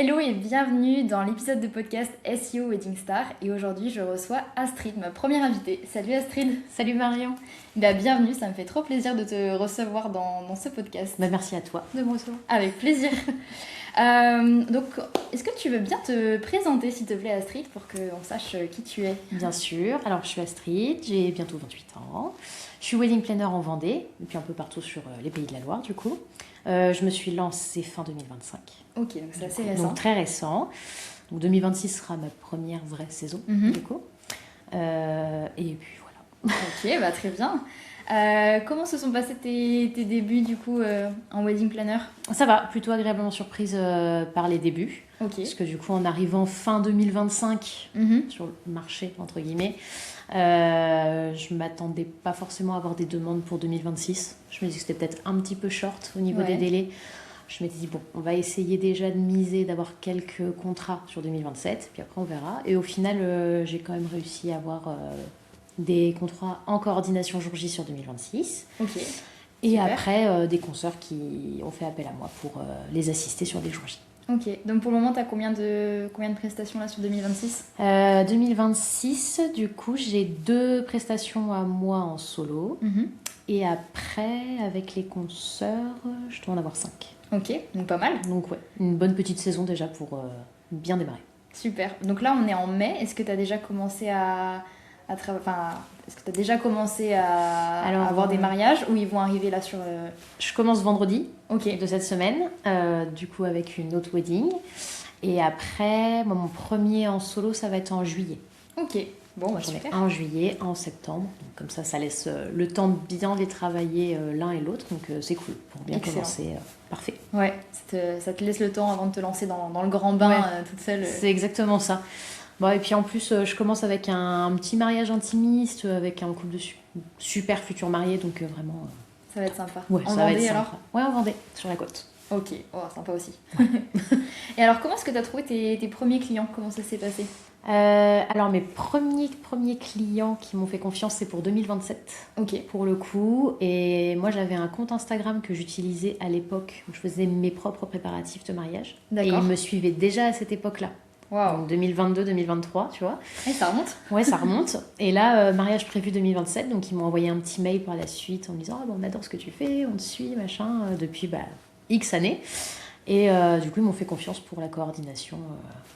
Hello et bienvenue dans l'épisode de podcast SEO Wedding Star. Et aujourd'hui, je reçois Astrid, ma première invitée. Salut Astrid. Salut Marion. Bienvenue, ça me fait trop plaisir de te recevoir dans ce podcast. Merci à toi de me recevoir. Avec plaisir. Donc, est-ce que tu veux bien te présenter, s'il te plaît, Astrid, pour qu'on sache qui tu es? Bien sûr. Alors, je suis Astrid, j'ai bientôt 28 ans. Je suis wedding planner en Vendée, et puis un peu partout sur les pays de la Loire, du coup. Je me suis lancée fin 2025. Ok, donc c'est assez récent. Donc, très récent. Donc, 2026 sera ma première vraie saison, du coup. Et puis, voilà. Ok, très bien. Comment se sont passés tes débuts, du coup, en wedding planner? Ça va, plutôt agréablement surprise par les débuts. Ok. Parce que du coup, en arrivant fin 2025 sur le marché, entre guillemets, je m'attendais pas forcément à avoir des demandes pour 2026. Je me disais que c'était peut-être un petit peu short au niveau des délais. Je m'étais dit, bon, on va essayer déjà de miser, d'avoir quelques contrats sur 2027, puis après on verra. Et au final, j'ai quand même réussi à avoir des contrats en coordination jour J sur 2026. Ok. Et Super. après, des consoeurs qui ont fait appel à moi pour les assister sur des jours J. Ok, donc pour le moment, tu as combien de prestations là sur 2026? 2026, du coup, j'ai 2 prestations à moi en solo. Et après, avec les consoeurs, je dois en avoir 5. Ok, donc pas mal. Donc ouais, une bonne petite saison déjà pour bien démarrer. Super. Donc là, on est en mai. Est-ce que tu as déjà commencé à avoir des mariages ou ils vont arriver là sur... Je commence vendredi Ok. de cette semaine, du coup avec une autre wedding. Et après, moi, mon premier en solo, ça va être en juillet. Ok. Bon, J'en ai super. un en juillet, un en septembre. Donc, comme ça laisse le temps de bien les travailler l'un et l'autre. Donc c'est cool pour bien Excellent. commencer. Parfait. Ouais, ça te laisse le temps avant de te lancer dans le grand bain toute seule. C'est exactement ça. Bon, et puis en plus, je commence avec un petit mariage intimiste, avec un couple de super futurs mariés. Donc vraiment... Ça va être sympa. Ouais, en ça va Vendée être alors? sympa. Ouais, en Vendée, sur la côte. Ok, oh, sympa aussi. Et alors, comment est-ce que tu as trouvé tes premiers clients? Comment ça s'est passé? Alors mes premiers clients qui m'ont fait confiance, c'est pour 2027 Ok. pour le coup. Et moi j'avais un compte Instagram que j'utilisais à l'époque où je faisais mes propres préparatifs de mariage. D'accord. Et ils me suivaient déjà à cette époque-là. Waouh. Donc 2022-2023, tu vois. Et ça remonte? Ouais, ça remonte. Et là, mariage prévu 2027, donc ils m'ont envoyé un petit mail par la suite en me disant on adore ce que tu fais, on te suit, machin, depuis X années. Et du coup, ils m'ont fait confiance pour la coordination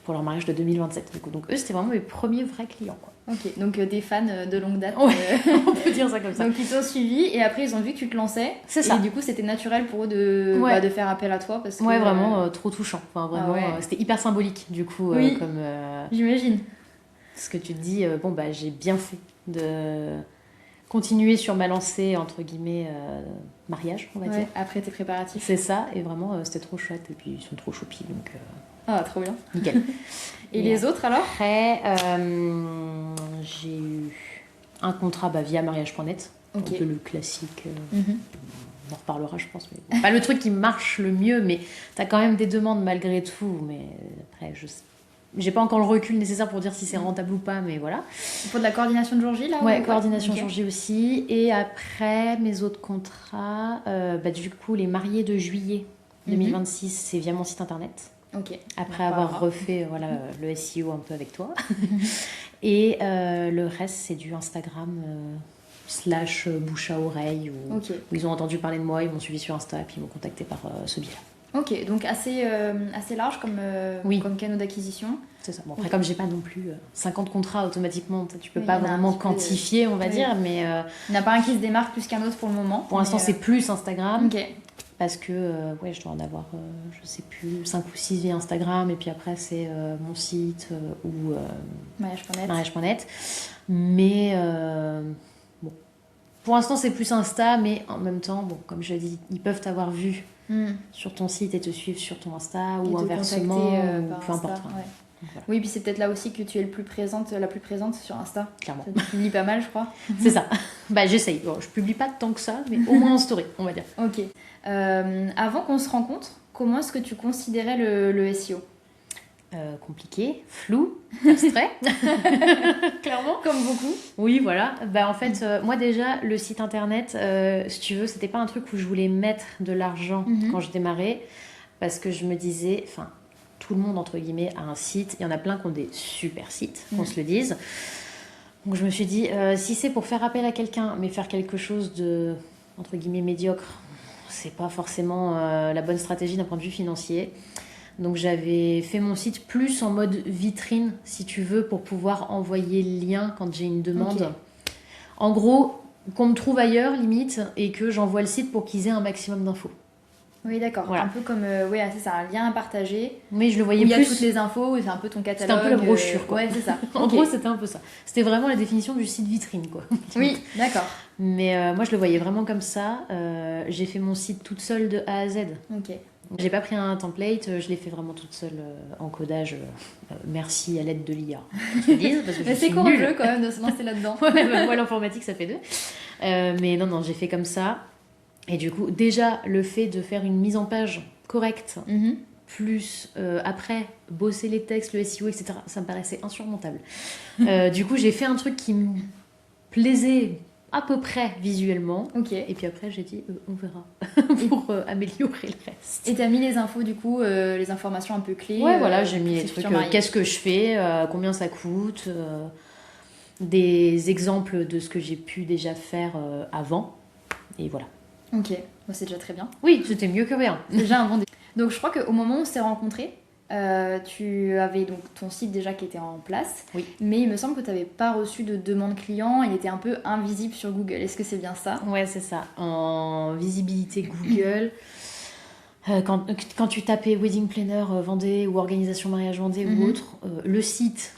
pour leur mariage de 2027. Donc eux, c'était vraiment mes premiers vrais clients, quoi. Ok, donc des fans de longue date. Ouais, on peut dire ça comme ça. Donc ils t'ont suivi et après ils ont vu que tu te lançais. C'est ça. Et du coup c'était naturel pour eux de faire appel à toi parce que... Ouais, vraiment trop touchant. Enfin, vraiment, Ah ouais. c'était hyper symbolique du coup. Oui. Comme J'imagine. ce que tu te dis, j'ai bien fait de continuer sur ma lancée, entre guillemets, mariage, on va dire. Après tes préparatifs. C'est ça, et vraiment c'était trop chouette. Et puis ils sont trop choupis, donc Ah, trop bien. nickel. Et les autres alors? Après, j'ai eu un contrat via mariage.net, Ok. un peu le classique. On en reparlera, je pense. Mais pas le truc qui marche le mieux, mais t'as quand même des demandes malgré tout. Mais après, j'ai pas encore le recul nécessaire pour dire si c'est rentable ou pas, mais voilà. Pour de la coordination de jour J là? Ouais, ou... coordination Ok. jour J aussi. Et après, mes autres contrats, du coup, les mariés de juillet 2026, c'est via mon site internet. Ok. Après avoir refait le SEO un peu avec toi. Et le reste, c'est du Instagram / bouche à oreille où ils ont entendu parler de moi, ils m'ont suivi sur Insta et puis ils m'ont contacté par ce biais-là. Ok, donc assez large comme canaux d'acquisition. C'est ça. Bon, après, comme j'ai pas non plus 50 contrats automatiquement, tu peux Oui, pas il y en a un vraiment petit peu quantifier, on va dire, mais Il n'y en a pas un qui se démarque plus qu'un autre pour le moment. pour l'instant, c'est plus Instagram. Ok. Parce que je dois en avoir, je sais plus, 5 ou 6 via Instagram. Et puis après, c'est mon site ou mariage.net. Mais bon, pour l'instant, c'est plus Insta. Mais en même temps, bon, comme je dis, ils peuvent t'avoir vu sur ton site et te suivre sur ton Insta ou inversement, ou peu importe. Ouais. Voilà. Oui, puis c'est peut-être là aussi que tu es la plus présente sur Insta. Clairement. Tu publies pas mal, je crois. C'est ça. J'essaye. Bon, je publie pas tant que ça, mais au moins en story, on va dire. Ok. Avant qu'on se rencontre, comment est-ce que tu considérais le SEO? Compliqué, flou, abstrait, clairement. Comme beaucoup. Oui, voilà. En fait, moi déjà, le site internet, si tu veux, c'était pas un truc où je voulais mettre de l'argent quand je démarrais, parce que je me disais, tout le monde, entre guillemets, a un site. Il y en a plein qui ont des super sites, qu'on se le dise. Donc je me suis dit, si c'est pour faire appel à quelqu'un, mais faire quelque chose de, entre guillemets, médiocre, c'est pas forcément la bonne stratégie d'un point de vue financier. Donc j'avais fait mon site plus en mode vitrine, si tu veux, pour pouvoir envoyer le lien quand j'ai une demande. En gros, qu'on me trouve ailleurs, limite, et que j'envoie le site pour qu'ils aient un maximum d'infos. Oui, d'accord. Voilà. Un peu comme, c'est ça, un lien à partager. Mais je le voyais où plus. Il y a toutes les infos, c'est un peu ton catalogue. C'était un peu la brochure, quoi. Ouais, c'est ça. En gros, c'était un peu ça. C'était vraiment la définition du site vitrine, quoi. Oui, d'accord. Mais moi, je le voyais vraiment comme ça. J'ai fait mon site toute seule de A à Z. Ok. J'ai pas pris un template, je l'ai fait vraiment toute seule en codage. Merci à l'aide de l'IA. Mais c'est courageux quand même de se lancer là-dedans. Moi, l'informatique, ça fait 2. Mais non, j'ai fait comme ça. Et du coup, déjà, le fait de faire une mise en page correcte, plus après bosser les textes, le SEO, etc., ça me paraissait insurmontable. Du coup, j'ai fait un truc qui me plaisait à peu près visuellement. Et puis après, j'ai dit, on verra pour améliorer le reste. Et t'as mis les infos, du coup, les informations un peu clés. Ouais, voilà, j'ai mis les trucs. Qu'est-ce que je fais, combien ça coûte, des exemples de ce que j'ai pu déjà faire avant. Et voilà. Ok, bon, c'est déjà très bien. Oui, c'était mieux que rien. C'est déjà un bon début. Donc je crois qu'au moment où on s'est rencontrés, tu avais donc ton site déjà qui était en place. Oui. Mais il me semble que tu n'avais pas reçu de demande client, il était un peu invisible sur Google. Est-ce que c'est bien ça ? Ouais, c'est ça. En visibilité Google, quand tu tapais Wedding Planner Vendée ou Organisation Mariage Vendée ou autre, le site...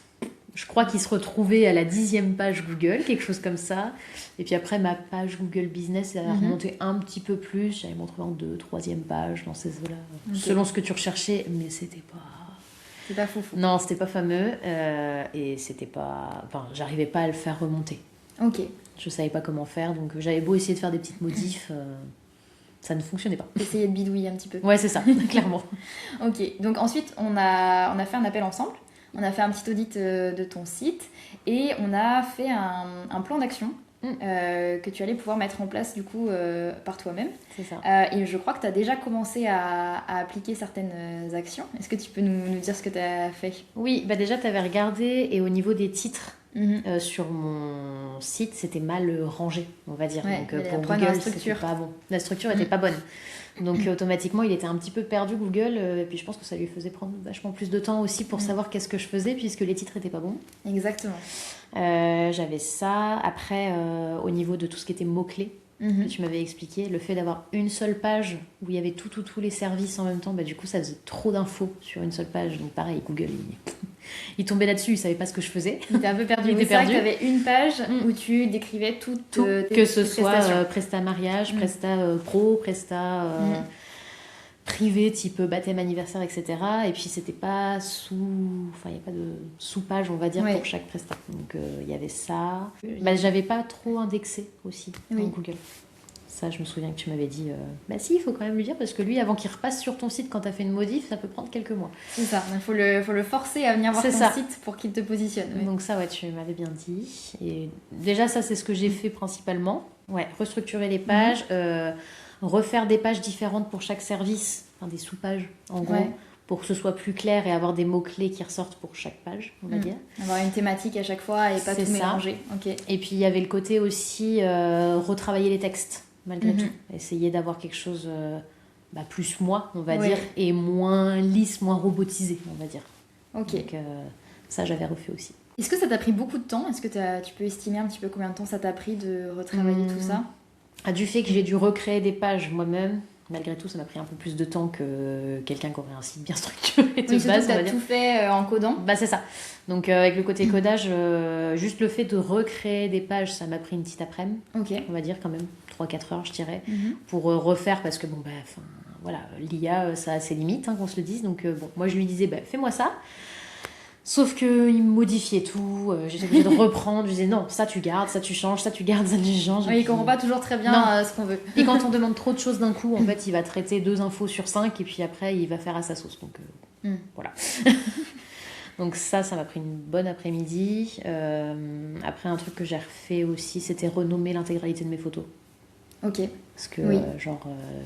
Je crois qu'il se retrouvait à la 10e page Google, quelque chose comme ça. Et puis après, ma page Google Business, elle a remonté un petit peu plus. J'avais montré en 2e, 3e page, dans ces eaux-là. Selon ce que tu recherchais, mais c'était pas... C'est pas fou. Non, c'était pas fameux. Et c'était pas... Enfin, j'arrivais pas à le faire remonter. Ok. Je savais pas comment faire, donc j'avais beau essayer de faire des petites modifs... ça ne fonctionnait pas. Essayer de bidouiller un petit peu. Ouais, c'est ça, clairement. Ok, donc ensuite, on a fait un appel ensemble. On a fait un petit audit de ton site et on a fait un plan d'action que tu allais pouvoir mettre en place du coup par toi-même. C'est ça. Et je crois que tu as déjà commencé à appliquer certaines actions. Est-ce que tu peux nous dire ce que tu as fait ? Oui, bah déjà tu avais regardé et au niveau des titres sur mon site, c'était mal rangé, on va dire. Ouais, donc pour Google, c'était pas bon. La structure était pas bonne. Donc automatiquement, il était un petit peu perdu Google. Et puis je pense que ça lui faisait prendre vachement plus de temps aussi pour savoir qu'est-ce que je faisais puisque les titres étaient pas bons. Exactement. J'avais ça. Après, au niveau de tout ce qui était mots-clés, que tu m'avais expliqué, le fait d'avoir une seule page où il y avait tous les services en même temps, bah, du coup ça faisait trop d'infos sur une seule page. Donc pareil, Google, il tombait là-dessus, il savait pas ce que je faisais. Il était un peu perdu. Il était perdu. Tu avais une page où tu décrivais tout que ce soit Presta mariage, Presta pro, Presta privé type baptême, anniversaire, etc. Et puis c'était pas il n'y a pas de sous-page, on va dire, pour chaque Presta. Donc il y avait ça. Bah, j'avais pas trop indexé aussi dans Google. Ça, je me souviens que tu m'avais dit, bah si, il faut quand même lui dire, parce que lui, avant qu'il repasse sur ton site quand tu as fait une modif, ça peut prendre quelques mois. C'est ça, il faut le forcer à venir voir ton site pour qu'il te positionne. Ouais. Donc ça, tu m'avais bien dit. Et déjà, ça, c'est ce que j'ai fait principalement. Ouais, restructurer les pages, refaire des pages différentes pour chaque service, enfin des sous-pages, en gros, pour que ce soit plus clair et avoir des mots-clés qui ressortent pour chaque page, on va dire. Avoir une thématique à chaque fois et pas tout mélanger. Okay. Et puis, il y avait le côté aussi retravailler les textes. Malgré tout, essayer d'avoir quelque chose plus moi, on va dire, et moins lisse, moins robotisé, on va dire. Ok. Donc ça, j'avais refait aussi. Est-ce que ça t'a pris beaucoup de temps ? Est-ce que tu peux estimer un petit peu combien de temps ça t'a pris de retravailler tout ça ? Du fait que j'ai dû recréer des pages moi-même, malgré tout, ça m'a pris un peu plus de temps que quelqu'un qui aurait un site bien structuré de base. Tu as tout fait en codant ? Bah, c'est ça. Donc avec le côté codage, juste le fait de recréer des pages, ça m'a pris une petite après-midi, on va dire quand même, 3-4 heures je dirais, pour refaire, parce que voilà, l'IA, ça a ses limites, qu'on se le dise. Donc moi je lui disais, fais-moi ça. Sauf qu'il me modifiait tout, j'étais obligée de reprendre, je disais non, ça tu gardes, ça tu changes, ça tu gardes, ça tu changes. Oui, il comprend pas toujours très bien ce qu'on veut. Et quand on demande trop de choses d'un coup, en fait, il va traiter 2 infos sur 5 et puis après, il va faire à sa sauce. Donc voilà. Donc ça m'a pris une bonne après-midi. Après, un truc que j'ai refait aussi, c'était renommer l'intégralité de mes photos. Ok. Parce que,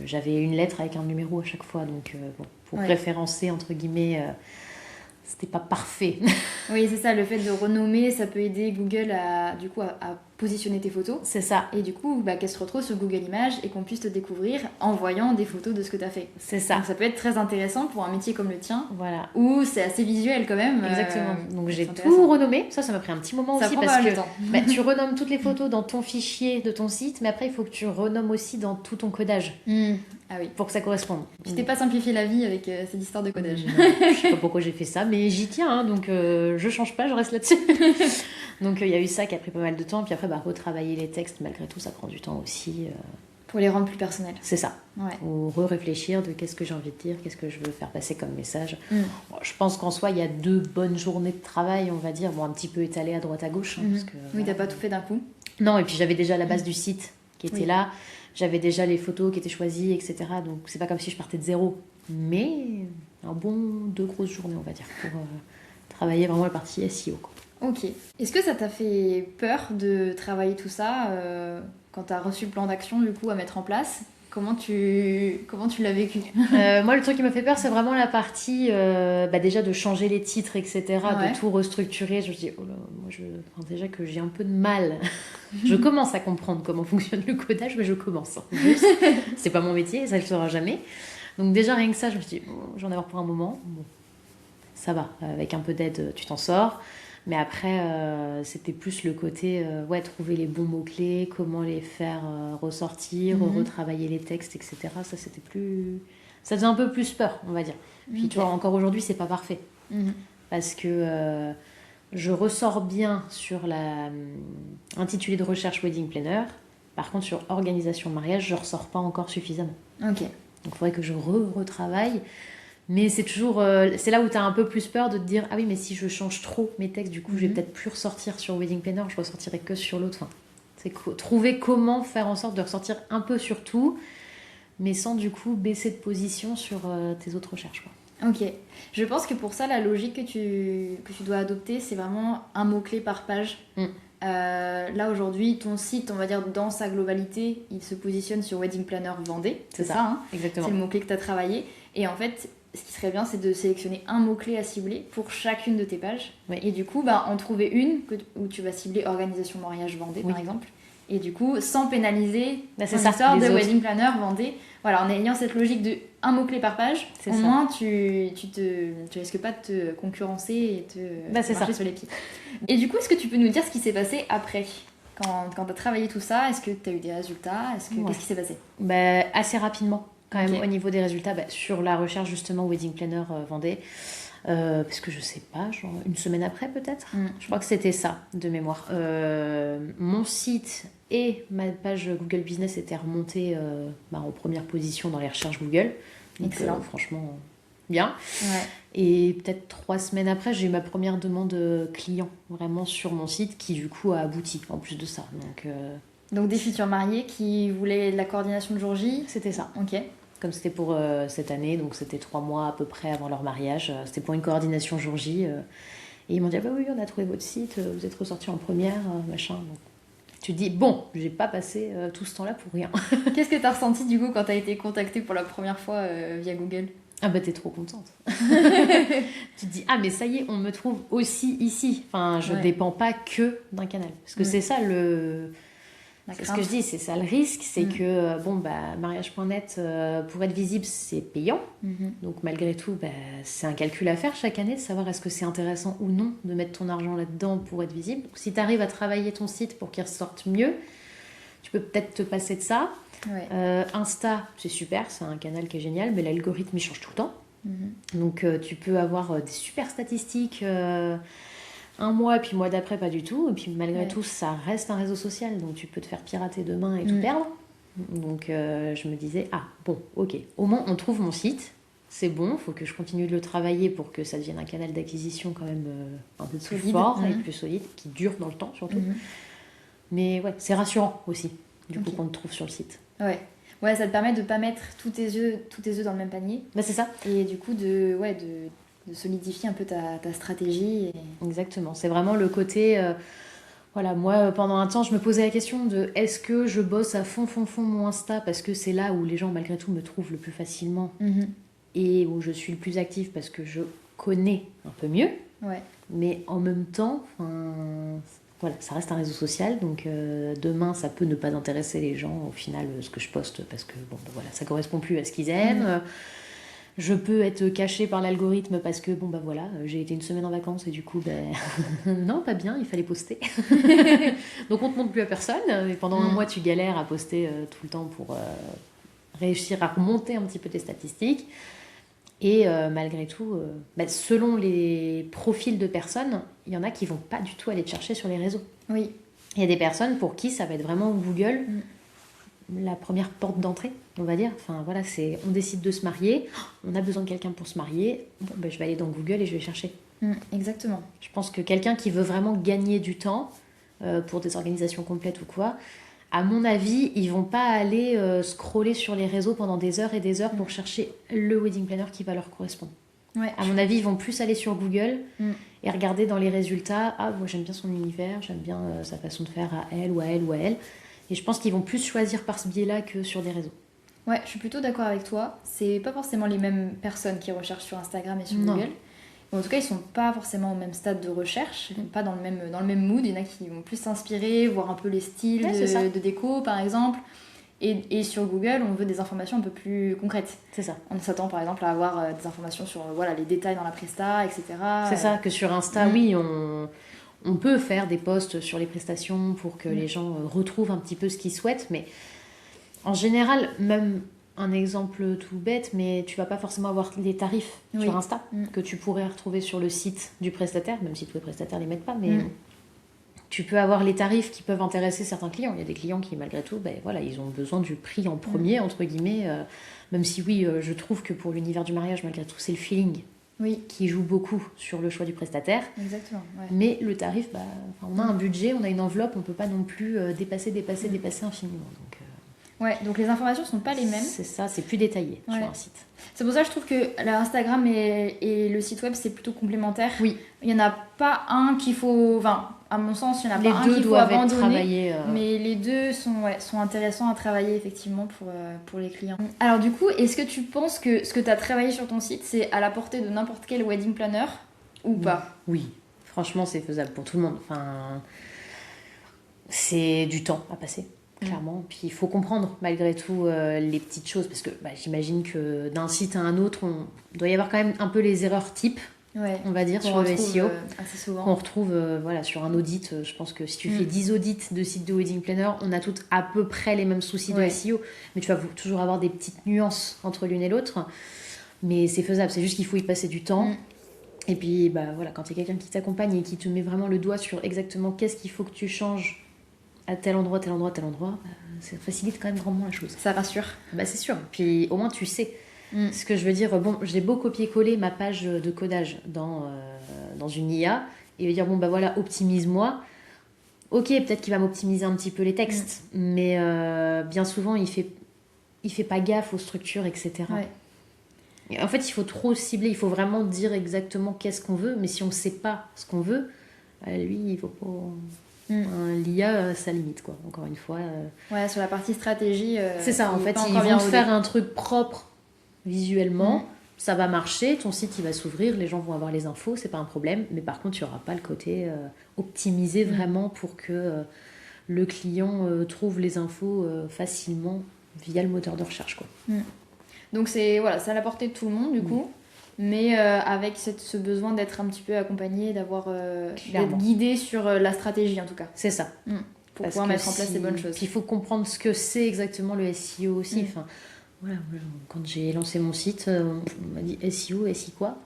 j'avais une lettre avec un numéro à chaque fois. Donc, pour référencer, entre guillemets, c'était pas parfait. Oui, c'est ça. Le fait de renommer, ça peut aider Google à positionner tes photos. C'est ça. Et du coup, qu'elle se retrouve sur Google Images et qu'on puisse te découvrir en voyant des photos de ce que tu as fait. C'est ça. Donc, ça peut être très intéressant pour un métier comme le tien. Voilà. Où c'est assez visuel quand même. Exactement. Donc, j'ai tout renommé. Ça m'a pris un petit moment aussi. Parce que tu renommes toutes les photos dans ton fichier de ton site, mais après, il faut que tu renommes aussi dans tout ton codage. Ah oui. Pour que ça corresponde. Tu t'es pas simplifié la vie avec cette histoire de codage. Je sais pas pourquoi j'ai fait ça, mais j'y tiens, hein, donc je change pas, je reste là-dessus. Donc il y a eu ça qui a pris pas mal de temps, puis après retravailler les textes, malgré tout, ça prend du temps aussi. Pour les rendre plus personnels. C'est ça. Ouais. Ou réfléchir de qu'est-ce que j'ai envie de dire, qu'est-ce que je veux faire passer comme message. Bon, je pense qu'en soi, il y a 2 bonnes journées de travail, on va dire, un petit peu étalées à droite à gauche. Parce que, oui, t'as pas tout fait d'un coup. Non, et puis j'avais déjà la base du site qui était là. J'avais déjà les photos qui étaient choisies, etc. Donc c'est pas comme si je partais de zéro. Mais un bon 2 grosses journées, on va dire, pour travailler vraiment la partie SEO, quoi. Ok. Est-ce que ça t'a fait peur de travailler tout ça quand t'as reçu le plan d'action du coup à mettre en place? Comment tu l'as vécu? Moi, le truc qui m'a fait peur, c'est vraiment la partie déjà de changer les titres, etc., de tout restructurer. Je me dis, oh là, moi, déjà que j'ai un peu de mal. Je commence à comprendre comment fonctionne le codage, mais je commence. Juste, c'est pas mon métier, ça ne le sera jamais. Donc déjà, rien que ça, je me suis dit, j'en ai avoir pour un moment. Bon, ça va, avec un peu d'aide, tu t'en sors. Mais après, c'était plus le côté, trouver les bons mots-clés, comment les faire ressortir, retravailler les textes, etc. Ça, c'était plus... Ça faisait un peu plus peur, on va dire. Puis tu vois, encore aujourd'hui, c'est pas parfait. Parce que je ressors bien sur l'intitulé de recherche Wedding Planner. Par contre, sur organisation de mariage, je ressors pas encore suffisamment. Ok. Donc, il faudrait que je retravaille. Mais c'est toujours... c'est là où tu as un peu plus peur de te dire « Ah oui, mais si je change trop mes textes, du coup, je vais peut-être plus ressortir sur Wedding Planner, je ressortirai que sur l'autre. » Enfin, c'est trouver comment faire en sorte de ressortir un peu sur tout, mais sans du coup baisser de position sur tes autres recherches, quoi. Ok. Je pense que pour ça, la logique que tu dois adopter, c'est vraiment un mot-clé par page. Là, aujourd'hui, ton site, on va dire, dans sa globalité, il se positionne sur Wedding Planner Vendée. C'est ça, hein. Exactement. C'est le mot-clé que tu as travaillé. Et en fait... Ce qui serait bien, c'est de sélectionner un mot-clé à cibler pour chacune de tes pages. Oui. Et du coup, en trouver une où tu vas cibler organisation mariage Vendée, par exemple. Et du coup, sans pénaliser l'histoire de Wedding Planner Vendée. Voilà, en ayant cette logique de un mot-clé par page, au moins, tu risques pas de te concurrencer et te marcher sur les pieds. Et du coup, est-ce que tu peux nous dire ce qui s'est passé après ? Quand tu as travaillé tout ça, est-ce que tu as eu des résultats ? Qu'est-ce qui s'est passé ? Assez rapidement. Quand même, au niveau des résultats, sur la recherche justement Wedding Planner Vendée, parce que je sais pas, genre une semaine après peut-être, je crois que c'était ça de mémoire. Mon site et ma page Google Business étaient remontés en première position dans les recherches Google. Donc, excellent. Franchement, bien. Ouais. Et peut-être 3 semaines après, j'ai eu ma première demande client vraiment sur mon site qui du coup a abouti en plus de ça. Donc des futurs mariés qui voulaient de la coordination de jour J. C'était ça. Ok. Comme c'était pour cette année, donc c'était 3 mois à peu près avant leur mariage. C'était pour une coordination jour J. Et ils m'ont dit, oui, on a trouvé votre site, vous êtes ressorti en première, machin. Donc, tu te dis, bon, j'ai pas passé tout ce temps-là pour rien. Qu'est-ce que t'as ressenti du coup quand t'as été contactée pour la première fois via Google ? Ah t'es trop contente. Tu te dis, ah mais ça y est, on me trouve aussi ici. Enfin, je dépends pas que d'un canal. Parce que c'est ça c'est ce que je dis, c'est ça le risque, c'est que mariage.net, pour être visible, c'est payant. Donc malgré tout, c'est un calcul à faire chaque année de savoir est-ce que c'est intéressant ou non de mettre ton argent là-dedans pour être visible. Donc, si tu arrives à travailler ton site pour qu'il ressorte mieux, tu peux peut-être te passer de ça. Ouais. Insta, c'est super, c'est un canal qui est génial, mais l'algorithme il change tout le temps. Donc tu peux avoir des super statistiques un mois, et puis le mois d'après, pas du tout. Et puis malgré tout, ça reste un réseau social, donc tu peux te faire pirater demain et tout perdre. Donc je me disais, ok, au moins on trouve mon site, c'est bon, il faut que je continue de le travailler pour que ça devienne un canal d'acquisition quand même un peu plus fort et plus solide, qui dure dans le temps surtout. Mais ouais, c'est rassurant aussi, du coup, qu'on te trouve sur le site. Ouais, ça te permet de pas mettre tous tes œufs dans le même panier. C'est ça. Et du coup, de solidifier un peu ta stratégie. Exactement. C'est vraiment le côté... Voilà, moi, pendant un temps, je me posais la question de est-ce que je bosse à fond mon Insta parce que c'est là où les gens, malgré tout, me trouvent le plus facilement et où je suis le plus active parce que je connais un peu mieux. Ouais. Mais en même temps, voilà, ça reste un réseau social, donc demain, ça peut ne pas intéresser les gens au final, ce que je poste, parce que bon, ben voilà, ça correspond plus à ce qu'ils aiment. Je peux être cachée par l'algorithme parce que, bon, bah voilà, j'ai été une semaine en vacances et du coup, non, pas bien, il fallait poster. Donc on te montre plus à personne. Et pendant un mois, tu galères à poster tout le temps pour réussir à remonter un petit peu tes statistiques. Et malgré tout, selon les profils de personnes, il y en a qui vont pas du tout aller te chercher sur les réseaux. Oui. Il y a des personnes pour qui ça va être vraiment Google la première porte d'entrée, on va dire. Enfin voilà, on décide de se marier, on a besoin de quelqu'un pour se marier, bon, je vais aller dans Google et je vais chercher. Exactement. Je pense que quelqu'un qui veut vraiment gagner du temps pour des organisations complètes ou quoi, à mon avis, ils vont pas aller scroller sur les réseaux pendant des heures et des heures pour chercher le wedding planner qui va leur correspondre. Ouais. À mon avis, ils vont plus aller sur Google et regarder dans les résultats, ah moi j'aime bien son univers, j'aime bien sa façon de faire à elle ou à elle ou à elle. Et je pense qu'ils vont plus choisir par ce biais-là que sur des réseaux. Ouais, je suis plutôt d'accord avec toi. C'est pas forcément les mêmes personnes qui recherchent sur Instagram et sur Google. En tout cas, ils sont pas forcément au même stade de recherche, pas dans le même mood. Il y en a qui vont plus s'inspirer, voir un peu les styles de déco, par exemple. Et sur Google, on veut des informations un peu plus concrètes. C'est ça. On s'attend par exemple à avoir des informations sur les détails dans la presta, etc. C'est ça, que sur Insta, oui, on peut faire des posts sur les prestations pour que les gens retrouvent un petit peu ce qu'ils souhaitent, mais en général, même un exemple tout bête, mais tu vas pas forcément avoir les tarifs sur Insta que tu pourrais retrouver sur le site du prestataire, même si tous les prestataires les mettent pas, mais tu peux avoir les tarifs qui peuvent intéresser certains clients. Il y a des clients qui, malgré tout, ils ont besoin du prix en premier, entre guillemets, même si oui, je trouve que pour l'univers du mariage, malgré tout, c'est le feeling qui joue beaucoup sur le choix du prestataire. Exactement. Ouais. Mais le tarif, on a un budget, on a une enveloppe, on peut pas non plus dépasser infiniment. Donc les informations sont pas les mêmes. C'est ça, c'est plus détaillé sur un site. C'est pour ça que je trouve que l'Instagram et le site web, c'est plutôt complémentaire. Oui. Il n'y en a pas un qu'il faut... Enfin, à mon sens, il n'y en a les pas un qu'il faut abandonner. Être travaillés, mais les deux sont intéressants à travailler, effectivement, pour les clients. Alors du coup, est-ce que tu penses que ce que tu as travaillé sur ton site, c'est à la portée de n'importe quel wedding planner ou pas ? Oui. Franchement, c'est faisable pour tout le monde. Enfin, c'est du temps à passer. Clairement, puis il faut comprendre malgré tout les petites choses parce que j'imagine que d'un site à un autre, il doit y avoir quand même un peu les erreurs types, on va dire, sur le SEO, assez souvent. qu'on retrouve sur un audit. Je pense que si tu fais 10 audits de sites de wedding planner, on a toutes à peu près les mêmes soucis de SEO, mais tu vas toujours avoir des petites nuances entre l'une et l'autre, mais c'est faisable, c'est juste qu'il faut y passer du temps. Et puis quand il y a quelqu'un qui t'accompagne et qui te met vraiment le doigt sur exactement qu'est-ce qu'il faut que tu changes à tel endroit, ça facilite quand même grandement la chose. Ça rassure. C'est sûr. Puis au moins tu sais. Ce que je veux dire, j'ai beau copier-coller ma page de codage dans une IA et dire optimise-moi. Ok, peut-être qu'il va m'optimiser un petit peu les textes, mais bien souvent il fait pas gaffe aux structures, etc. Et en fait, il faut trop cibler, il faut vraiment dire exactement qu'est-ce qu'on veut, mais si on sait pas ce qu'on veut, lui, il faut pas... L'IA, ça limite, quoi, encore une fois. Sur la partie stratégie... c'est ça, en fait, ils vont te faire un truc propre visuellement, ça va marcher, ton site, il va s'ouvrir, les gens vont avoir les infos, c'est pas un problème, mais par contre, il n'y aura pas le côté optimisé vraiment pour que le client trouve les infos facilement via le moteur de recherche, quoi. Donc, c'est à la portée de tout le monde, du coup. Mais avec ce besoin d'être un petit peu accompagné, d'être guidé sur la stratégie en tout cas. C'est ça. Pour pouvoir mettre en place les bonnes choses. Puis il faut comprendre ce que c'est exactement le SEO aussi. Enfin, quand j'ai lancé mon site, on m'a dit SEO, SI quoi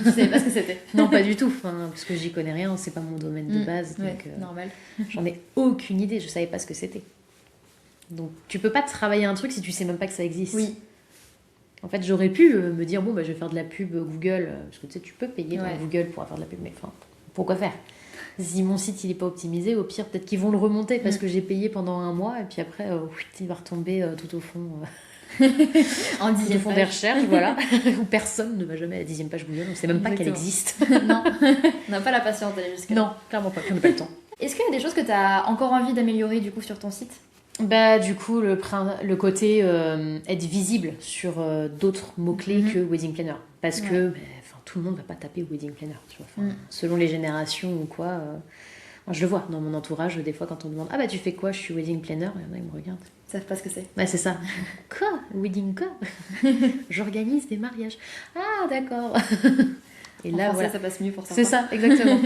Je savais pas ce que c'était. Non, pas du tout. Parce que j'y connais rien, c'est pas mon domaine de base. Donc, normal. J'en ai aucune idée, je savais pas ce que c'était. Donc tu peux pas travailler un truc si tu sais même pas que ça existe. Oui. En fait, j'aurais pu me dire, je vais faire de la pub Google, parce que tu sais, tu peux payer dans Google pour faire de la pub, mais pourquoi faire ? Si mon site, il est pas optimisé, au pire, peut-être qu'ils vont le remonter parce que j'ai payé pendant un mois, et puis après, il va retomber tout au fond, en dixième fond des recherches, voilà, où personne ne va jamais à la 10e page Google, on sait même pas qu'elle existe. Non, on n'a pas la patience d'aller jusqu'à là. Non, clairement pas, on n'a pas le temps. Est-ce qu'il y a des choses que tu as encore envie d'améliorer du coup sur ton site? Bah, du coup, le côté être visible sur d'autres mots-clés que wedding planner. Parce que bah, tout le monde ne va pas taper wedding planner. Tu vois, selon les générations ou quoi. Je le vois dans mon entourage, des fois, quand on me demande « Ah bah tu fais quoi? Je suis wedding planner. » Il y en a, ils me regardent. Ils savent pas ce que c'est. Ouais, c'est ça. Quoi? Wedding quoi? J'organise des mariages. Ah, d'accord. Et là, voilà. Ça passe mieux pour ça. C'est ça, exactement.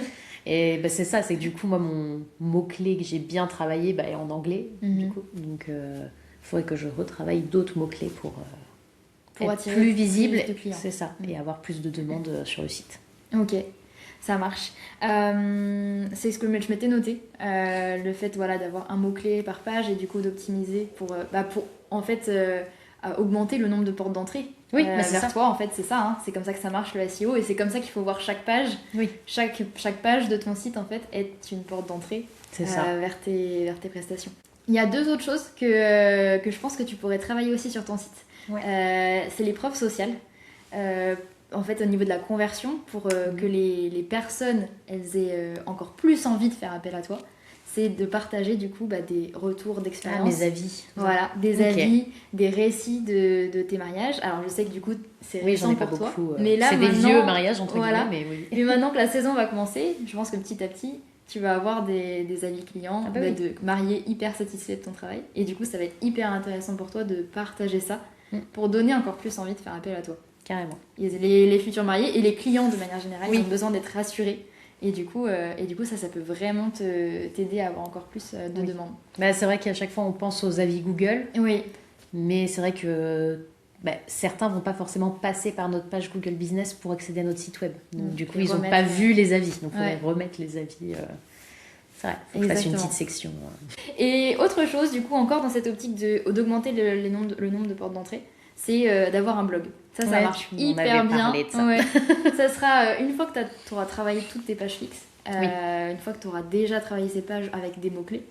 Et bah, c'est ça, c'est que du coup, moi, mon mot-clé que j'ai bien travaillé est en anglais, du coup. Donc, il faudrait que je retravaille d'autres mots-clés pour être plus visible. C'est ça, et avoir plus de demandes sur le site. Ok, ça marche. C'est ce que je m'étais noté, le fait d'avoir un mot-clé par page et du coup d'optimiser pour en fait augmenter le nombre de portes d'entrée. Oui, vers toi, en fait, c'est ça, hein. C'est comme ça que ça marche le SEO et c'est comme ça qu'il faut voir chaque page. Oui. Chaque page de ton site, en fait, est une porte d'entrée vers tes prestations. Il y a 2 autres choses que je pense que tu pourrais travailler aussi sur ton site. Ouais. C'est les preuves sociales. En fait, au niveau de la conversion, pour que les personnes elles aient encore plus envie de faire appel à toi, c'est de partager du coup des retours d'expérience. Mes avis. Voilà, des avis, des récits de tes mariages. Alors je sais que du coup c'est récent pour toi, mais là c'est des vieux mariages entre guillemets, mais oui. Mais maintenant que la saison va commencer, je pense que petit à petit tu vas avoir des avis clients, de mariés hyper satisfaits de ton travail, et du coup ça va être hyper intéressant pour toi de partager ça pour donner encore plus envie de faire appel à toi. Carrément. Les futurs mariés et les clients de manière générale ont besoin d'être rassurés. Et du coup, ça peut vraiment t'aider à avoir encore plus de demandes. Bah, c'est vrai qu'à chaque fois, on pense aux avis Google. Oui. Mais c'est vrai que certains vont pas forcément passer par notre page Google Business pour accéder à notre site web. Donc, du coup, ils n'ont pas vu les avis. Donc, il faudrait remettre les avis. C'est vrai, il faut que je fasse une petite section. Et autre chose, du coup, encore dans cette optique d'augmenter le nombre de portes d'entrée, c'est d'avoir un blog. Ça marche hyper bien. Ça sera une fois que tu auras travaillé toutes tes pages fixes, une fois que tu auras déjà travaillé ces pages avec des mots-clés.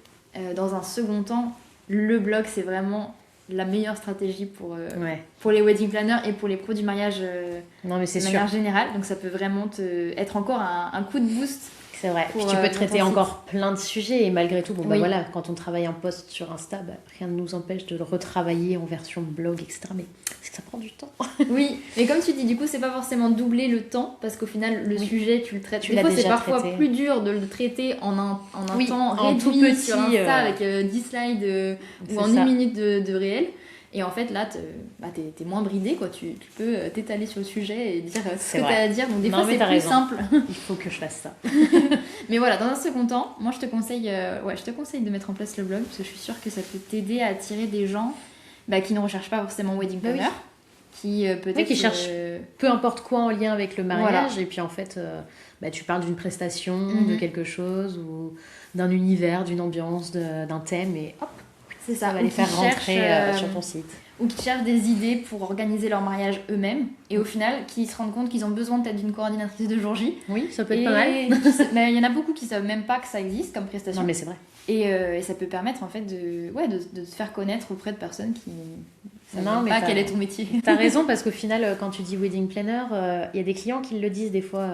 Dans un second temps, le blog, c'est vraiment la meilleure stratégie pour les wedding planners et pour les pros du mariage de manière générale. Donc ça peut vraiment être encore un coup de boost. C'est vrai. Puis tu peux traiter encore plein de sujets et malgré tout, voilà, quand on travaille un post sur Insta, rien ne nous empêche de le retravailler en version blog, etc. Mais ça prend du temps. Oui, mais comme tu dis, du coup, c'est pas forcément doubler le temps parce qu'au final, le sujet, tu le traites. Des fois, c'est parfois plus dur de le traiter en un temps réduit tout petit, sur Insta avec 10 slides ou en 1 minute de réel. Et en fait, là, t'es moins bridé, quoi. Tu peux t'étaler sur le sujet et dire ce que t'as à dire. Donc, des fois, c'est plus simple. Il faut que je fasse ça. Mais voilà, dans un second temps, moi, je te conseille de mettre en place le blog parce que je suis sûre que ça peut t'aider à attirer des gens qui ne recherchent pas forcément wedding planner, qui peut-être... qui cherchent peu importe quoi en lien avec le mariage. Et puis, en fait, tu parles d'une prestation, de quelque chose, ou d'un univers, d'une ambiance, d'un thème, et hop, c'est ça, va les faire rentrer sur ton site. Ou qui cherchent des idées pour organiser leur mariage eux-mêmes et au final qui se rendent compte qu'ils ont besoin peut-être d'une coordinatrice de jour J. Oui, ça peut être pas mal. Mais il y en a beaucoup qui savent même pas que ça existe comme prestation. Non mais c'est vrai. Et ça peut permettre en fait de se faire connaître auprès de personnes qui savent pas quel est ton métier. T'as raison parce qu'au final quand tu dis wedding planner, il y a des clients qui le disent des fois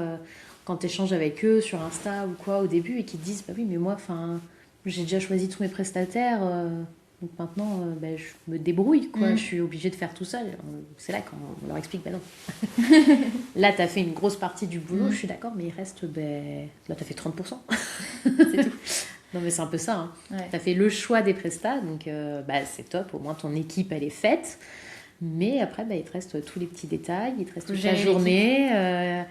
quand tu échanges avec eux sur Insta ou quoi au début et qui te disent bah oui mais moi j'ai déjà choisi tous mes prestataires. Donc maintenant, je me débrouille, quoi. Je suis obligée de faire tout seul. C'est là qu'on leur explique, non. Là, t'as fait une grosse partie du boulot, je suis d'accord, mais il reste, là, t'as fait 30%. C'est tout. Non, mais c'est un peu ça. Hein. Ouais. T'as fait le choix des prestats, donc c'est top. Au moins, ton équipe, elle est faite. Mais après, il te reste tous les petits détails, il te reste toute la journée.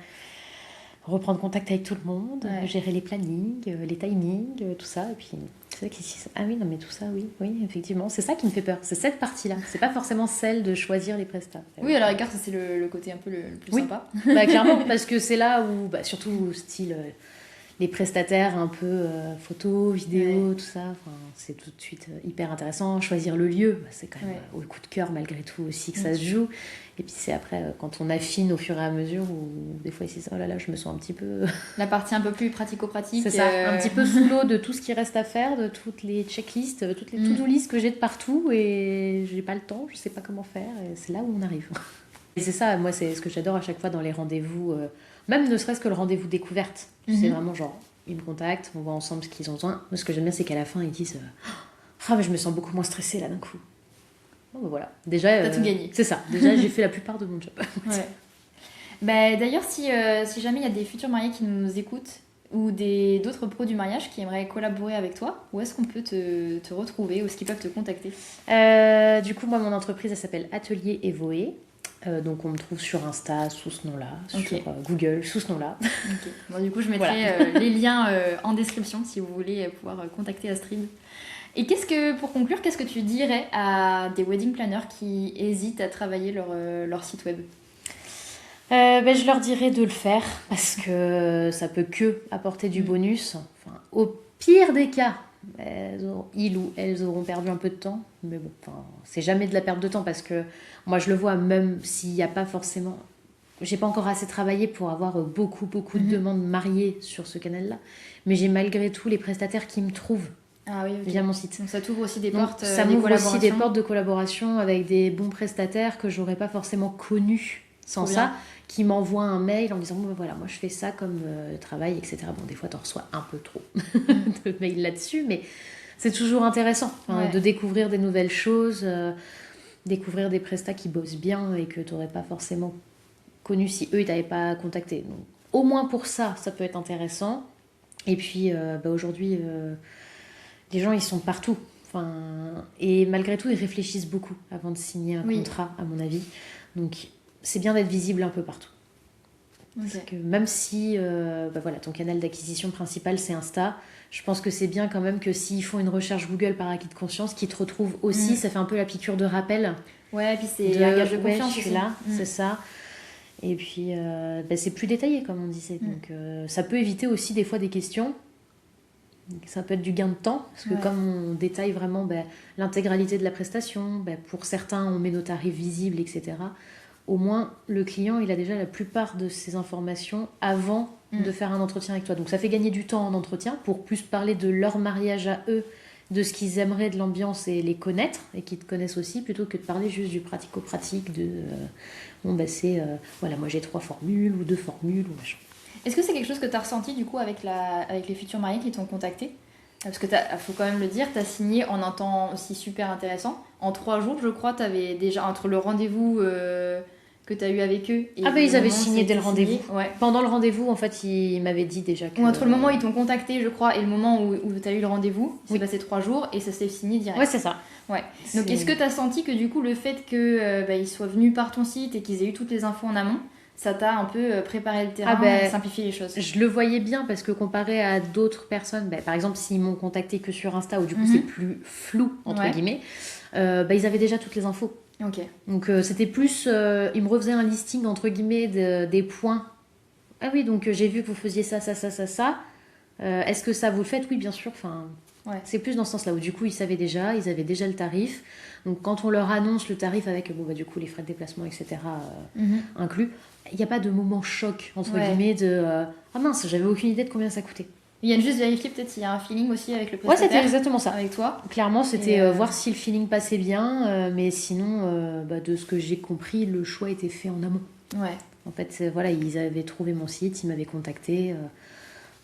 Reprendre contact avec tout le monde, gérer les plannings, les timings, tout ça. Et puis, c'est ça qu'ici, ah oui, non, mais tout ça, oui, effectivement. C'est ça qui me fait peur. C'est cette partie-là. C'est pas forcément celle de choisir les prestats. Oui, à la rigueur, c'est le côté un peu le plus sympa. Clairement, parce que c'est là où, surtout, style, les prestataires un peu photos, vidéos, tout ça, c'est tout de suite hyper intéressant. Choisir le lieu, c'est quand même au coup de cœur, malgré tout, aussi que ça se joue. Et puis c'est après, quand on affine au fur et à mesure, où des fois, ici, oh là là, je me sens un petit peu... La partie un peu plus pratico-pratique. C'est ça, un petit peu sous l'eau de tout ce qui reste à faire, de toutes les checklists, toutes les to-do lists que j'ai de partout, et j'ai pas le temps, je sais pas comment faire, et c'est là où on arrive. Et c'est ça, moi, c'est ce que j'adore à chaque fois dans les rendez-vous, même ne serait-ce que le rendez-vous découverte. C'est vraiment genre, ils me contactent, on voit ensemble ce qu'ils ont besoin. Moi, ce que j'aime bien, c'est qu'à la fin, ils disent ah, mais je me sens beaucoup moins stressée là d'un coup. Bon, ben voilà. Déjà, t'as tout gagné. C'est ça. Déjà, j'ai fait la plupart de mon job. Ouais. Bah, d'ailleurs, si jamais il y a des futurs mariés qui nous écoutent ou d'autres pros du mariage qui aimeraient collaborer avec toi, où est-ce qu'on peut te retrouver, où est-ce qu'ils peuvent te contacter? Du coup, moi, mon entreprise, elle s'appelle Atelier Evoé. Donc on me trouve sur Insta sous ce nom-là, sur Google sous ce nom-là. Okay. Bon, du coup, je mettrai les liens en description si vous voulez pouvoir contacter Astrid. Et pour conclure, qu'est-ce que tu dirais à des wedding planners qui hésitent à travailler leur site web? Je leur dirais de le faire parce que ça peut que apporter du bonus. Enfin, au pire des cas, ils ou elles auront perdu un peu de temps. Mais bon, c'est jamais de la perte de temps parce que moi je le vois, même s'il n'y a pas forcément... J'ai pas encore assez travaillé pour avoir beaucoup de demandes mariées sur ce canal-là. Mais j'ai malgré tout les prestataires qui me trouvent. Ah oui, okay. Via mon site. Donc ça t'ouvre aussi des portes ça m'ouvre aussi des portes de collaboration avec des bons prestataires que j'aurais pas forcément connus sans ça, qui m'envoient un mail en disant bon, voilà, moi je fais ça comme travail, etc. Bon, des fois t'en reçois un peu trop de mails là-dessus, mais c'est toujours intéressant de découvrir des nouvelles choses, découvrir des prestats qui bossent bien et que t'aurais pas forcément connu si eux ils t'avaient pas contacté. Donc au moins pour ça peut être intéressant. Et puis aujourd'hui les gens, ils sont partout. Et malgré tout, ils réfléchissent beaucoup avant de signer un contrat, à mon avis. Donc, c'est bien d'être visible un peu partout. Okay. Parce que même si ton canal d'acquisition principal, c'est Insta, je pense que c'est bien quand même que s'ils font une recherche Google par acquis de conscience, qu'ils te retrouvent aussi, ça fait un peu la piqûre de rappel. Ouais, et puis c'est un gage de confiance. Je suis là, c'est ça. Et puis, c'est plus détaillé, comme on disait. Donc, ça peut éviter aussi des fois des questions. Ça peut être du gain de temps, parce que comme on détaille vraiment l'intégralité de la prestation, pour certains on met nos tarifs visibles, etc. Au moins le client il a déjà la plupart de ces informations avant de faire un entretien avec toi. Donc ça fait gagner du temps en entretien pour plus parler de leur mariage à eux, de ce qu'ils aimeraient de l'ambiance et les connaître, et qu'ils te connaissent aussi, plutôt que de parler juste du pratico-pratique, de moi j'ai 3 formules ou 2 formules ou machin. Est-ce que c'est quelque chose que tu as ressenti du coup avec les futurs mariés qui t'ont contacté? Parce que faut quand même le dire, tu as signé en un temps aussi super intéressant. En 3 jours, je crois, tu avais déjà, entre le rendez-vous que tu as eu avec eux et ils avaient signé dès le rendez-vous. Ouais. Pendant le rendez-vous, en fait, ils m'avaient dit déjà que... Ou entre le moment où ils t'ont contacté, je crois, et le moment où tu as eu le rendez-vous, c'est passé 3 jours et ça s'est signé direct. Ouais, c'est ça. Ouais. Donc est-ce que tu as senti que du coup, le fait qu'ils soient venus par ton site et qu'ils aient eu toutes les infos en amont, ça t'a un peu préparé le terrain et simplifié les choses? Je le voyais bien parce que comparé à d'autres personnes, par exemple s'ils m'ont contacté que sur Insta où du coup c'est plus flou entre guillemets, ils avaient déjà toutes les infos. Okay. Donc c'était plus, ils me refaisaient un listing entre guillemets des points. Ah oui, donc j'ai vu que vous faisiez ça. Est-ce que ça vous le faites? Oui, bien sûr. C'est plus dans ce sens-là où du coup ils savaient déjà, ils avaient déjà le tarif. Donc quand on leur annonce le tarif avec du coup les frais de déplacement, etc. inclus, il n'y a pas de moment choc entre guillemets de ah mince, j'avais aucune idée de combien ça coûtait. Il y a juste vérifier peut-être s'il y a un feeling aussi avec le prestataire. Ouais, c'était exactement ça. Avec toi. Clairement, c'était voir si le feeling passait bien, mais sinon, de ce que j'ai compris, le choix était fait en amont. Ouais. En fait, ils avaient trouvé mon site, ils m'avaient contacté.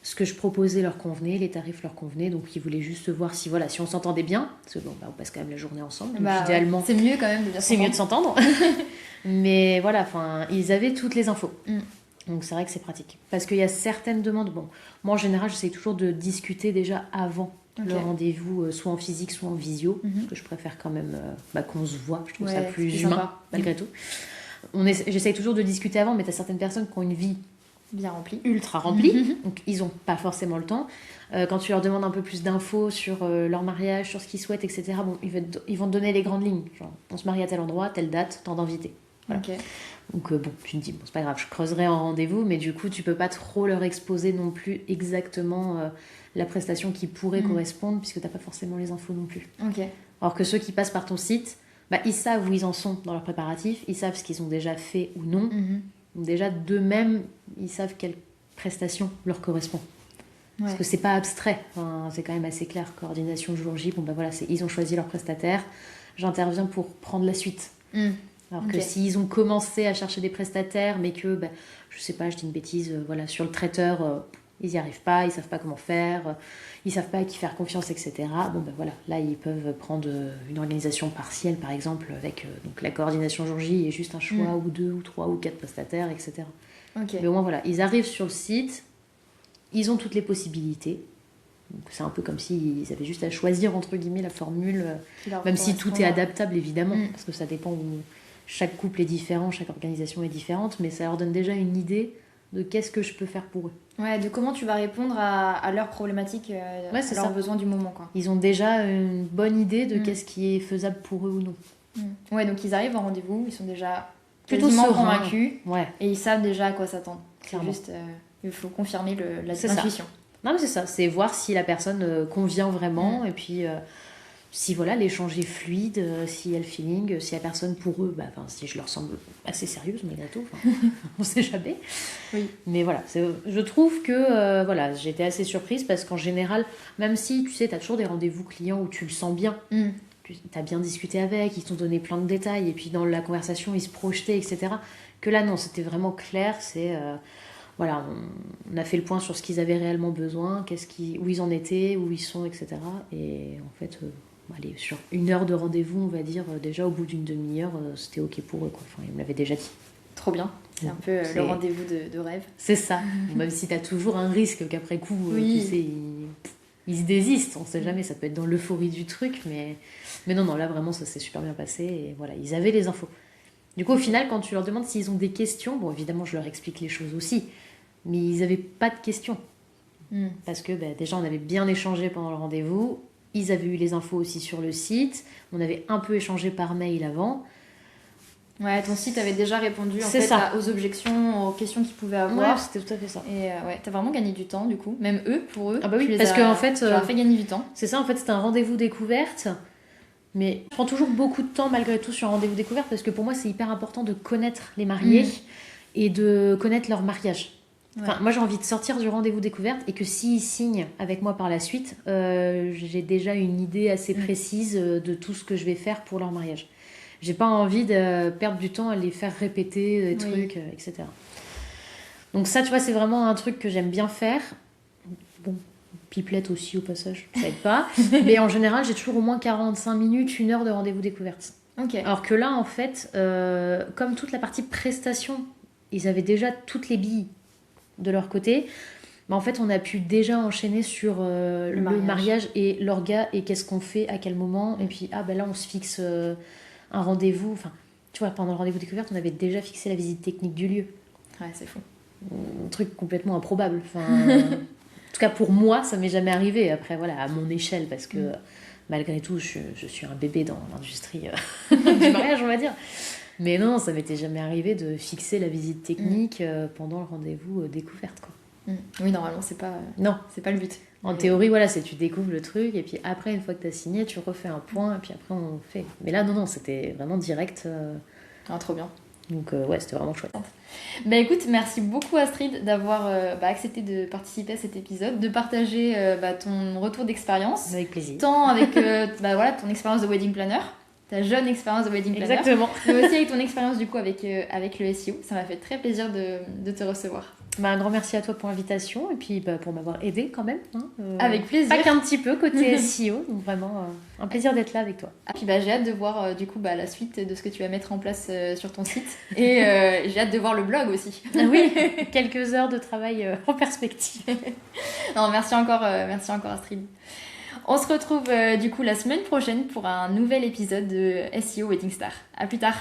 Ce que je proposais leur convenait, les tarifs leur convenaient, donc ils voulaient juste voir si on s'entendait bien, parce que on passe quand même la journée ensemble, donc idéalement... C'est mieux quand même de bien s'entendre. C'est mieux de s'entendre. Mais voilà, ils avaient toutes les infos. Donc c'est vrai que c'est pratique. Parce qu'il y a certaines demandes, moi en général j'essaie toujours de discuter déjà avant le rendez-vous, soit en physique, soit en visio, parce que je préfère quand même qu'on se voit, je trouve ça plus humain, sympa. Malgré tout. J'essaie toujours de discuter avant, mais tu as certaines personnes qui ont une vie bien remplie, ultra remplie, donc ils n'ont pas forcément le temps. Quand tu leur demandes un peu plus d'infos sur leur mariage, sur ce qu'ils souhaitent, etc., ils vont te donner les grandes lignes. Genre, on se marie à tel endroit, telle date, tant d'invités. Voilà. Donc tu te dis, c'est pas grave, je creuserai en rendez-vous, mais du coup, tu peux pas trop leur exposer non plus exactement la prestation qui pourrait correspondre, puisque t'as pas forcément les infos non plus. Alors que ceux qui passent par ton site, ils savent où ils en sont dans leurs préparatifs, ils savent ce qu'ils ont déjà fait ou non. Donc déjà, d'eux-mêmes, ils savent quelle prestation leur correspond. Parce que c'est pas abstrait, c'est quand même assez clair. Coordination jour J, ils ont choisi leur prestataire, j'interviens pour prendre la suite. Alors que s'ils ont commencé à chercher des prestataires, mais que, je sais pas, je dis une bêtise, sur le traiteur, Ils n'y arrivent pas, ils savent pas comment faire, ils savent pas à qui faire confiance, etc. Bon ben voilà, là ils peuvent prendre une organisation partielle par exemple avec donc la coordination jour J et juste un choix ou 2 ou 3 ou 4 prestataires, etc. Ok. Mais au moins voilà, ils arrivent sur le site, ils ont toutes les possibilités. Donc c'est un peu comme s'ils avaient juste à choisir entre guillemets la formule, même si tout est adaptable évidemment, parce que ça dépend où chaque couple est différent, chaque organisation est différente, mais ça leur donne déjà une idée de qu'est-ce que je peux faire pour eux. Ouais, de comment tu vas répondre à leurs problématiques, à leurs besoins du moment, quoi. Ils ont déjà une bonne idée de qu'est-ce qui est faisable pour eux ou non. Ouais, donc ils arrivent en rendez-vous, ils sont déjà plutôt convaincus, ouais. Et ils savent déjà à quoi s'attendre. Clairement. C'est juste, il faut confirmer l'intuition. Non mais c'est ça, c'est voir si la personne convient vraiment, et puis si voilà, l'échange est fluide, s'il y a le feeling, si la personne pour eux, si je leur semble assez sérieuse malgré tout, on sait jamais. Oui. Mais voilà, je trouve que voilà, j'ai été assez surprise parce qu'en général, même si tu sais, tu as toujours des rendez-vous clients où tu le sens bien, tu as bien discuté avec, ils t'ont donné plein de détails, et puis dans la conversation, ils se projetaient, etc. Que là, non, c'était vraiment clair, c'est... voilà, on a fait le point sur ce qu'ils avaient réellement besoin, où ils en étaient, où ils sont, etc. Et en fait... allez, sur 1 heure de rendez-vous, on va dire, déjà au bout d'une demi-heure, c'était ok pour eux, quoi. Enfin, ils me l'avaient déjà dit. Trop bien. C'est un peu le rendez-vous de rêve. C'est ça. Même si t'as toujours un risque qu'après coup, tu sais, ils se désistent. On sait jamais, ça peut être dans l'euphorie du truc, mais non, là vraiment, ça s'est super bien passé. Et voilà, ils avaient les infos. Du coup, au final, quand tu leur demandes s'ils ont des questions, bon, évidemment, je leur explique les choses aussi, mais ils n'avaient pas de questions. Parce que déjà, on avait bien échangé pendant le rendez-vous. Ils avaient eu les infos aussi sur le site. On avait un peu échangé par mail avant. Ouais, ton site avait déjà répondu aux objections, aux questions qu'ils pouvaient avoir. Ouais, c'était tout à fait ça. Et t'as vraiment gagné du temps, du coup. Même pour eux. Ah bah oui, parce qu'en fait... tu leur as fait gagner du temps. C'est ça, en fait, c'était un rendez-vous découverte. Mais je prends toujours beaucoup de temps, malgré tout, sur un rendez-vous découverte, parce que pour moi, c'est hyper important de connaître les mariés et de connaître leur mariage. Enfin, moi j'ai envie de sortir du rendez-vous découverte et que s'ils signent avec moi par la suite, j'ai déjà une idée assez précise de tout ce que je vais faire pour leur mariage. J'ai pas envie de perdre du temps à les faire répéter des trucs, etc. Donc ça, tu vois, c'est vraiment un truc que j'aime bien faire. Bon, pipelette aussi au passage, ça aide pas. Mais en général, j'ai toujours au moins 45 minutes, 1 heure de rendez-vous découverte. Okay. Alors que là, en fait, comme toute la partie prestation, ils avaient déjà toutes les billes de leur côté, en fait on a pu déjà enchaîner sur le mariage et l'orga et qu'est-ce qu'on fait à quel moment, et puis là on se fixe un rendez-vous, enfin tu vois, pendant le rendez-vous découverte on avait déjà fixé la visite technique du lieu. Ouais, c'est fou, un truc complètement improbable, en tout cas pour moi ça m'est jamais arrivé, après voilà, à mon échelle, parce que malgré tout je suis un bébé dans l'industrie du mariage, on va dire. Mais non, ça m'était jamais arrivé de fixer la visite technique pendant le rendez-vous découverte, quoi. Oui, normalement, c'est pas le but. En théorie, voilà, c'est tu découvres le truc, et puis après, une fois que tu as signé, tu refais un point, et puis après, on fait. Mais là, non, c'était vraiment direct. Trop bien. Donc, ouais, c'était vraiment chouette. Bah écoute, merci beaucoup Astrid d'avoir accepté de participer à cet épisode, de partager ton retour d'expérience. Avec plaisir. Tant avec ton expérience de wedding planner, ta jeune expérience de wedding planner. Exactement. Mais aussi avec ton expérience du coup avec le SEO. Ça m'a fait très plaisir de te recevoir. Un grand merci à toi pour l'invitation et puis pour m'avoir aidé quand même. Avec plaisir. Pas qu'un petit peu côté SEO, donc vraiment un plaisir d'être là avec toi. Et puis j'ai hâte de voir du coup la suite de ce que tu vas mettre en place sur ton site. Et j'ai hâte de voir le blog aussi. Oui, quelques heures de travail en perspective. Non, merci encore Astrid. On se retrouve du coup la semaine prochaine pour un nouvel épisode de SEO Wedding Star. À plus tard.